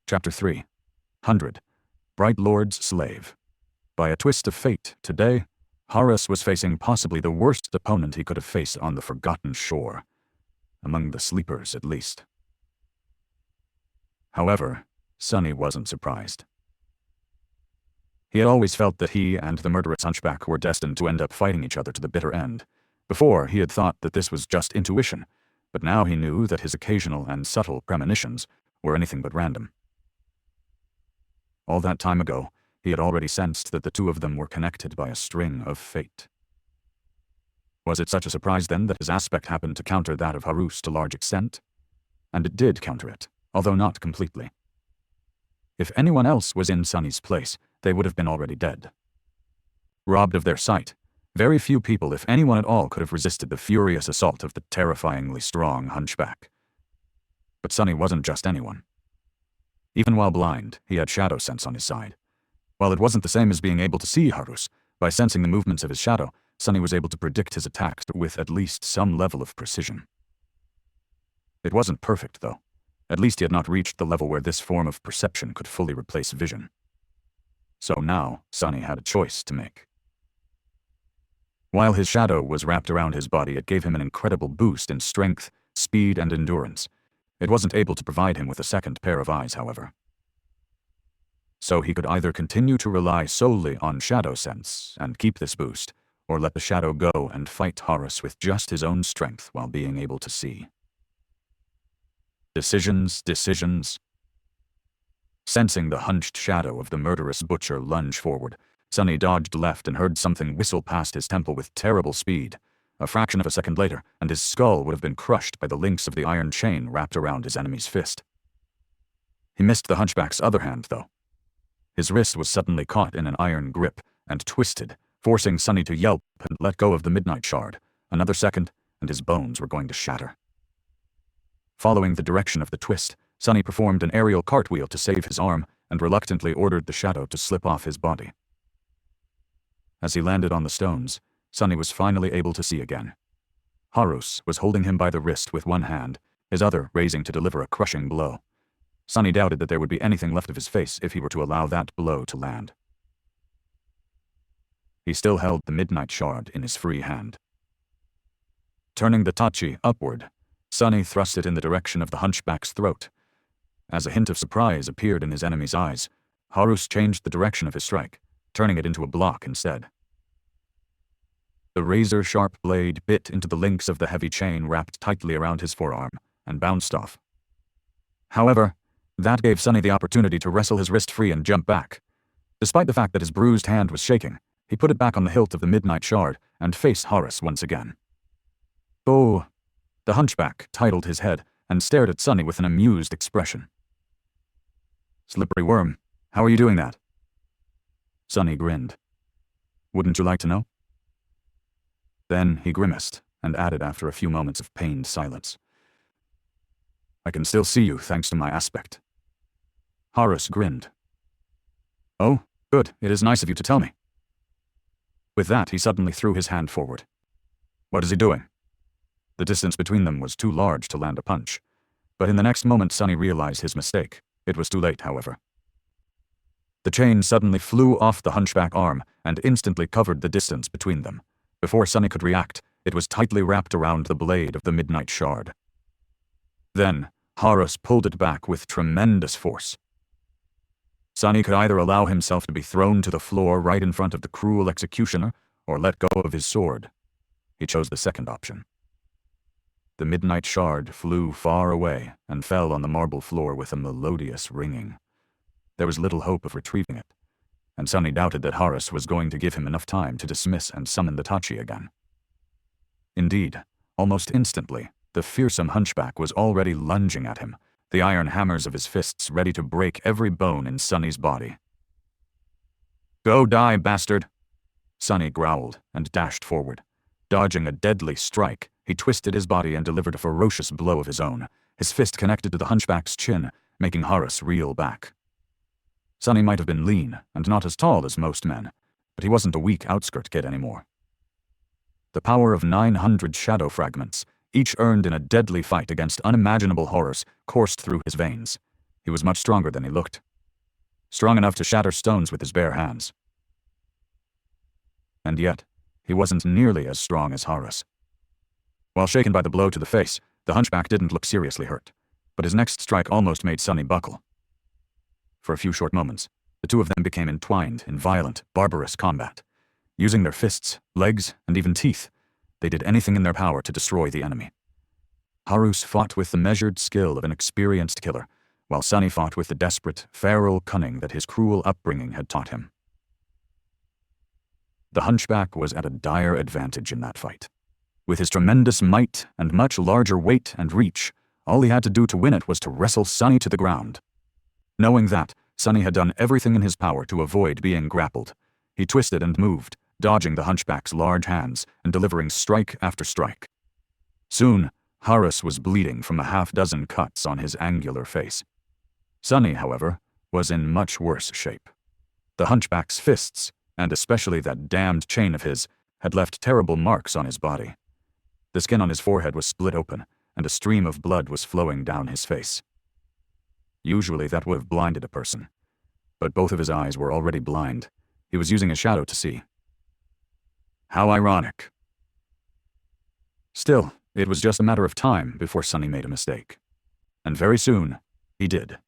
Chapter 300. Bright Lord's Slave. By a twist of fate, today, Horus was facing possibly the worst opponent he could have faced on the Forgotten Shore. Among the sleepers, at least. However, Sunny wasn't surprised. He had always felt that he and the murderous hunchback were destined to end up fighting each other to the bitter end. Before, he had thought that this was just intuition, but now he knew that his occasional and subtle premonitions were anything but random. All that time ago, he had already sensed that the two of them were connected by a string of fate. Was it such a surprise then that his aspect happened to counter that of Horus to large extent? And it did counter it, although not completely. If anyone else was in Sunny's place, they would have been already dead. Robbed of their sight, very few people, if anyone at all, could have resisted the furious assault of the terrifyingly strong hunchback. But Sunny wasn't just anyone. Even while blind, he had shadow sense on his side. While it wasn't the same as being able to see Horus, by sensing the movements of his shadow, Sunny was able to predict his attacks with at least some level of precision. It wasn't perfect, though. At least he had not reached the level where this form of perception could fully replace vision. So now, Sunny had a choice to make. While his shadow was wrapped around his body, it gave him an incredible boost in strength, speed, and endurance. It wasn't able to provide him with a second pair of eyes, however. So he could either continue to rely solely on shadow sense and keep this boost, or let the shadow go and fight Horus with just his own strength while being able to see. Decisions. Sensing the hunched shadow of the murderous butcher lunge forward, Sunny dodged left and heard something whistle past his temple with terrible speed. A fraction of a second later, and his skull would have been crushed by the links of the iron chain wrapped around his enemy's fist. He missed the hunchback's other hand, though. His wrist was suddenly caught in an iron grip and twisted, forcing Sunny to yelp and let go of the midnight shard. Another second, and his bones were going to shatter. Following the direction of the twist, Sunny performed an aerial cartwheel to save his arm and reluctantly ordered the shadow to slip off his body. As he landed on the stones, Sunny was finally able to see again. Horus was holding him by the wrist with one hand, his other raising to deliver a crushing blow. Sunny doubted that there would be anything left of his face if he were to allow that blow to land. He still held the midnight shard in his free hand. Turning the tachi upward, Sunny thrust it in the direction of the hunchback's throat. As a hint of surprise appeared in his enemy's eyes, Horus changed the direction of his strike, turning it into a block instead. The razor-sharp blade bit into the links of the heavy chain wrapped tightly around his forearm and bounced off. However, that gave Sunny the opportunity to wrestle his wrist free and jump back. Despite the fact that his bruised hand was shaking, he put it back on the hilt of the midnight shard and faced Horus once again. "Oh!" The hunchback titled his head and stared at Sunny with an amused expression. "Slippery worm, how are you doing that?" Sunny grinned. "Wouldn't you like to know?" Then he grimaced and added after a few moments of pained silence, "I can still see you thanks to my aspect." Horus grinned. "Oh, good, it is nice of you to tell me." With that, he suddenly threw his hand forward. "What is he doing?" The distance between them was too large to land a punch, but in the next moment Sunny realized his mistake. It was too late, however. The chain suddenly flew off the hunchback arm and instantly covered the distance between them. Before Sunny could react, it was tightly wrapped around the blade of the midnight shard. Then, Horus pulled it back with tremendous force. Sunny could either allow himself to be thrown to the floor right in front of the cruel executioner, or let go of his sword. He chose the second option. The midnight shard flew far away and fell on the marble floor with a melodious ringing. There was little hope of retrieving it, and Sunny doubted that Horus was going to give him enough time to dismiss and summon the tachi again. Indeed, almost instantly, the fearsome hunchback was already lunging at him, the iron hammers of his fists ready to break every bone in Sunny's body. "Go die, bastard!" Sunny growled and dashed forward. Dodging a deadly strike, he twisted his body and delivered a ferocious blow of his own, his fist connected to the hunchback's chin, making Horus reel back. Sunny might have been lean and not as tall as most men, but he wasn't a weak outskirt kid anymore. The power of 900 shadow fragments, each earned in a deadly fight against unimaginable horrors, coursed through his veins. He was much stronger than he looked. Strong enough to shatter stones with his bare hands. And yet, he wasn't nearly as strong as Horus. While shaken by the blow to the face, the hunchback didn't look seriously hurt, but his next strike almost made Sonny buckle. For a few short moments, the two of them became entwined in violent, barbarous combat. Using their fists, legs, and even teeth, they did anything in their power to destroy the enemy. Horus fought with the measured skill of an experienced killer, while Sonny fought with the desperate, feral cunning that his cruel upbringing had taught him. The hunchback was at a dire advantage in that fight. With his tremendous might and much larger weight and reach, all he had to do to win it was to wrestle Sonny to the ground. Knowing that, Sonny had done everything in his power to avoid being grappled. He twisted and moved, dodging the hunchback's large hands and delivering strike after strike. Soon, Horus was bleeding from a half-dozen cuts on his angular face. Sonny, however, was in much worse shape. The hunchback's fists, and especially that damned chain of his, had left terrible marks on his body. The skin on his forehead was split open, and a stream of blood was flowing down his face. Usually that would have blinded a person, but both of his eyes were already blind. He was using a shadow to see. How ironic. Still, it was just a matter of time before Sonny made a mistake. And very soon, he did.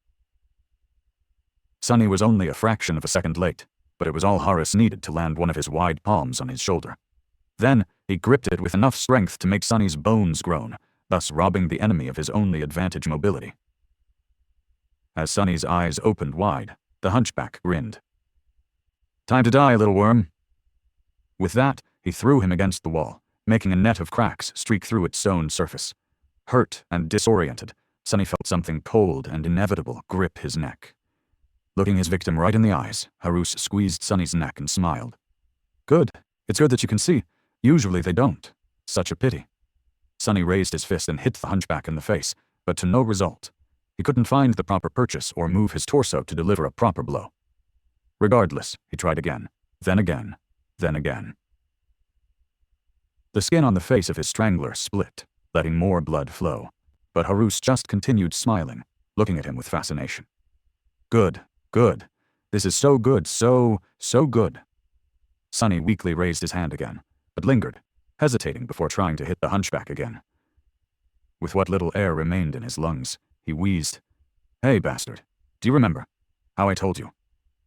Sonny was only a fraction of a second late, but it was all Horus needed to land one of his wide palms on his shoulder. Then, he gripped it with enough strength to make Sonny's bones groan, thus robbing the enemy of his only advantage, mobility. As Sonny's eyes opened wide, the hunchback grinned. "Time to die, little worm." With that, he threw him against the wall, making a net of cracks streak through its stone surface. Hurt and disoriented, Sonny felt something cold and inevitable grip his neck. Looking his victim right in the eyes, Horus squeezed Sonny's neck and smiled. "Good. It's good that you can see. Usually they don't. Such a pity." Sonny raised his fist and hit the hunchback in the face, but to no result. He couldn't find the proper purchase or move his torso to deliver a proper blow. Regardless, he tried again, then again, then again. The skin on the face of his strangler split, letting more blood flow, but Horus just continued smiling, looking at him with fascination. "Good, good. This is so good, so good." Sonny weakly raised his hand again, but lingered, hesitating before trying to hit the hunchback again. With what little air remained in his lungs, he wheezed, "Hey, bastard, do you remember how I told you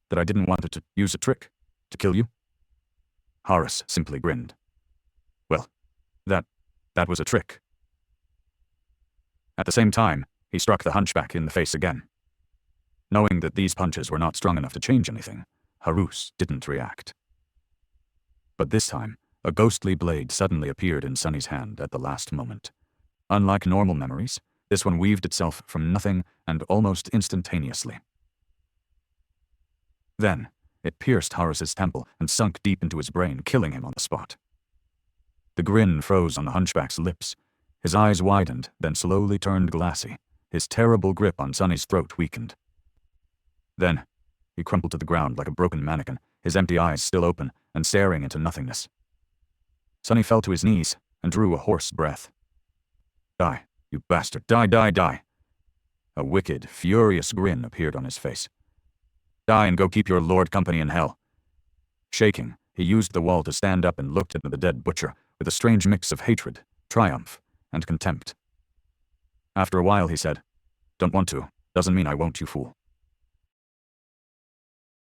that I didn't want to use a trick to kill you?" Horus simply grinned. "Well, that was a trick." At the same time, he struck the hunchback in the face again. Knowing that these punches were not strong enough to change anything, Horus didn't react. But this time, a ghostly blade suddenly appeared in Sonny's hand at the last moment. Unlike normal memories, this one weaved itself from nothing and almost instantaneously. Then, it pierced Horus's temple and sunk deep into his brain, killing him on the spot. The grin froze on the hunchback's lips. His eyes widened, then slowly turned glassy. His terrible grip on Sonny's throat weakened. Then, he crumpled to the ground like a broken mannequin, his empty eyes still open and staring into nothingness. Sonny fell to his knees and drew a hoarse breath. "Die, you bastard, die, die, die." A wicked, furious grin appeared on his face. "Die and go keep your lord company in hell." Shaking, he used the wall to stand up and looked at the dead butcher with a strange mix of hatred, triumph, and contempt. After a while he said, "Don't want to, doesn't mean I won't, you fool."